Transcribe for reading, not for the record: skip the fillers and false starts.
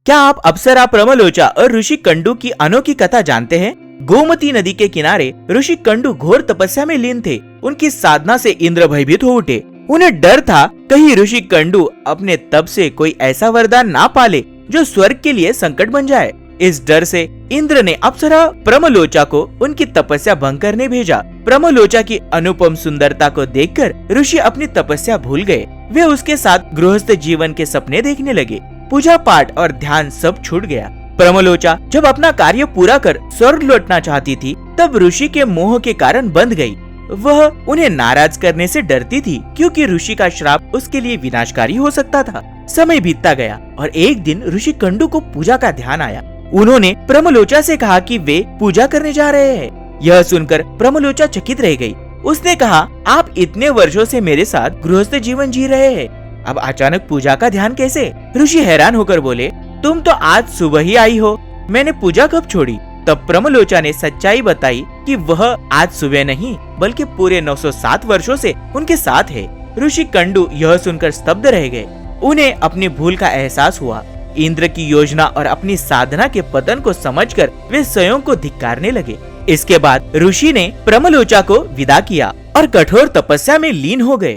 क्या आप अप्सरा प्रमलोचा और ऋषि कंडू की अनोखी कथा जानते हैं? गोमती नदी के किनारे ऋषि कंडू घोर तपस्या में लीन थे। उनकी साधना से इंद्र भयभीत हो उठे। उन्हें डर था कहीं ऋषि कंडू अपने तप से कोई ऐसा वरदान ना पाले जो स्वर्ग के लिए संकट बन जाए। इस डर से इंद्र ने अप्सरा प्रमलोचा को उनकी तपस्या भंग करने भेजा। प्रमलोचा की अनुपम सुंदरता को देखकर ऋषि अपनी तपस्या भूल गए। वे उसके साथ गृहस्थ जीवन के सपने देखने लगे। पूजा पाठ और ध्यान सब छूट गया। प्रमलोचा जब अपना कार्य पूरा कर स्वर्ग लौटना चाहती थी, तब ऋषि के मोह के कारण बंध गई। वह उन्हें नाराज करने से डरती थी, क्योंकि ऋषि का श्राप उसके लिए विनाशकारी हो सकता था। समय बीतता गया और एक दिन ऋषि कंडू को पूजा का ध्यान आया। उन्होंने प्रमलोचा से कहा कि वे पूजा करने जा रहे हैं। यह सुनकर प्रमलोचा चकित रह गई। उसने कहा, आप इतने वर्षों से मेरे साथ गृहस्थ जीवन जी रहे हैं, अब अचानक पूजा का ध्यान कैसे? ऋषि हैरान होकर बोले, तुम तो आज सुबह ही आई हो, मैंने पूजा कब छोड़ी? तब प्रमलोचा ने सच्चाई बताई कि वह आज सुबह नहीं बल्कि पूरे 907 वर्षों से उनके साथ है। ऋषि कंडू यह सुनकर स्तब्ध रह गए। उन्हें अपनी भूल का एहसास हुआ। इंद्र की योजना और अपनी साधना के पतन को समझकर वे स्वयं को धिक्कारने लगे। इसके बाद ऋषि ने प्रमलोचा को विदा किया और कठोर तपस्या में लीन हो गए।